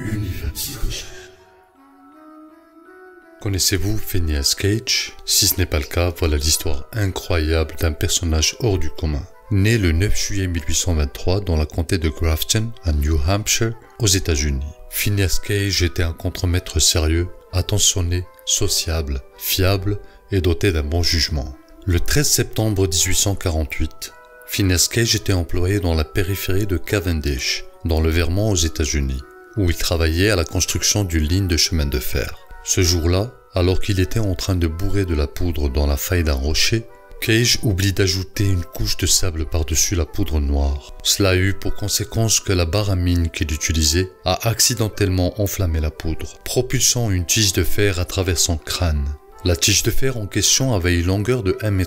Univers psychogène. Connaissez-vous Phineas Cage? Si ce n'est pas le cas, voilà l'histoire incroyable d'un personnage hors du commun. Né le 9 juillet 1823 dans la comté de Grafton, à New Hampshire, aux États-Unis. Phineas Cage était un contremaître sérieux, attentionné, sociable, fiable et doté d'un bon jugement. Le 13 septembre 1848, Phineas Cage était employé dans la périphérie de Cavendish, dans le Vermont aux États-Unis, où il travaillait à la construction d'une ligne de chemin de fer. Ce jour-là, alors qu'il était en train de bourrer de la poudre dans la faille d'un rocher, Cage oublie d'ajouter une couche de sable par-dessus la poudre noire. Cela a eu pour conséquence que la barre à mine qu'il utilisait a accidentellement enflammé la poudre, propulsant une tige de fer à travers son crâne. La tige de fer en question avait une longueur de 1,10 m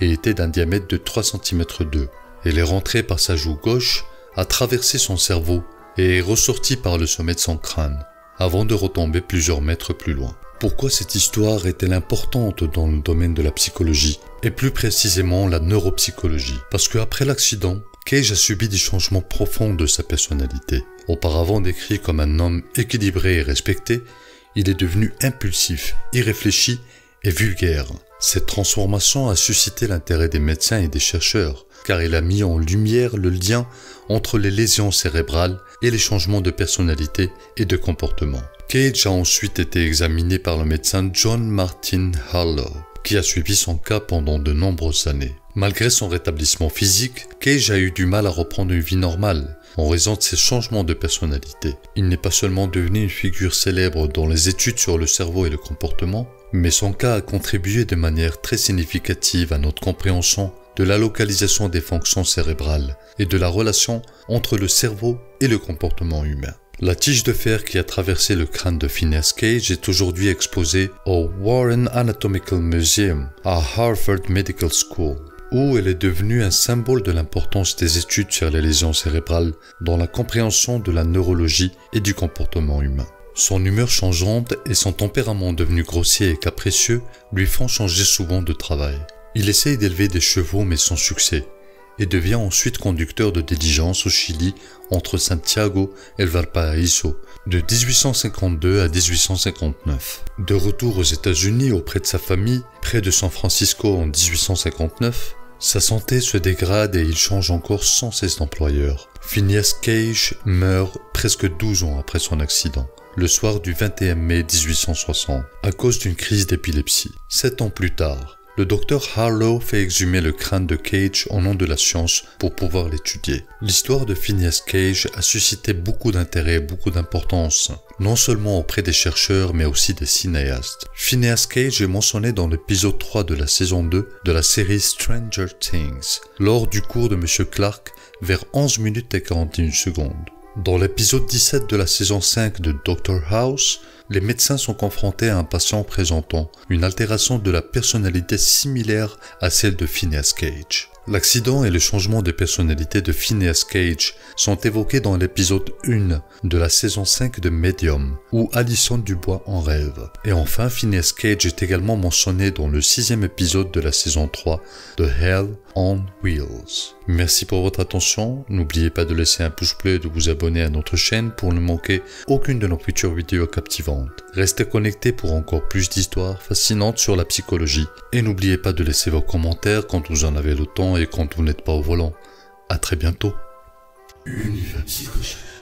et était d'un diamètre de 3,2 cm. Elle est rentrée par sa joue gauche, a traversé son cerveau et est ressortie par le sommet de son crâne, avant de retomber plusieurs mètres plus loin. Pourquoi cette histoire est-elle importante dans le domaine de la psychologie, et plus précisément la neuropsychologie? Parce qu'après l'accident, Cage a subi des changements profonds de sa personnalité. Auparavant décrit comme un homme équilibré et respecté, il est devenu impulsif, irréfléchi et vulgaire. Cette transformation a suscité l'intérêt des médecins et des chercheurs, car il a mis en lumière le lien entre les lésions cérébrales et les changements de personnalité et de comportement. Cage a ensuite été examiné par le médecin John Martin Harlow, qui a suivi son cas pendant de nombreuses années. Malgré son rétablissement physique, Cage a eu du mal à reprendre une vie normale, en raison de ses changements de personnalité. Il n'est pas seulement devenu une figure célèbre dans les études sur le cerveau et le comportement, mais son cas a contribué de manière très significative à notre compréhension de la localisation des fonctions cérébrales et de la relation entre le cerveau et le comportement humain. La tige de fer qui a traversé le crâne de Phineas Cage est aujourd'hui exposée au Warren Anatomical Museum à Harvard Medical School, où elle est devenue un symbole de l'importance des études sur les lésions cérébrales dans la compréhension de la neurologie et du comportement humain. Son humeur changeante et son tempérament devenu grossier et capricieux lui font changer souvent de travail. Il essaye d'élever des chevaux mais sans succès, et devient ensuite conducteur de diligence au Chili entre Santiago et Valparaíso de 1852 à 1859. De retour aux États-Unis auprès de sa famille, près de San Francisco en 1859, sa santé se dégrade et il change encore sans cesse d'employeur. Phineas Cage meurt presque 12 ans après son accident, le soir du 21 mai 1860, à cause d'une crise d'épilepsie. 7 ans plus tard, le docteur Harlow fait exhumer le crâne de Cage au nom de la science pour pouvoir l'étudier. L'histoire de Phineas Cage a suscité beaucoup d'intérêt et beaucoup d'importance, non seulement auprès des chercheurs mais aussi des cinéastes. Phineas Cage est mentionné dans l'épisode 3 de la saison 2 de la série Stranger Things, lors du cours de M. Clark vers 11 minutes et 41 secondes. Dans l'épisode 17 de la saison 5 de Dr House, les médecins sont confrontés à un patient présentant une altération de la personnalité similaire à celle de Phineas Cage. L'accident et le changement de personnalité de Phineas Cage sont évoqués dans l'épisode 1 de la saison 5 de Medium, où Alison Dubois en rêve. Et enfin, Phineas Cage est également mentionné dans le 6e épisode de la saison 3 de Hell on Wheels. Merci pour votre attention, n'oubliez pas de laisser un pouce bleu et de vous abonner à notre chaîne pour ne manquer aucune de nos futures vidéos captivantes. Restez connectés pour encore plus d'histoires fascinantes sur la psychologie et n'oubliez pas de laisser vos commentaires quand vous en avez le temps et quand vous n'êtes pas au volant. À très bientôt. Univers psychogène.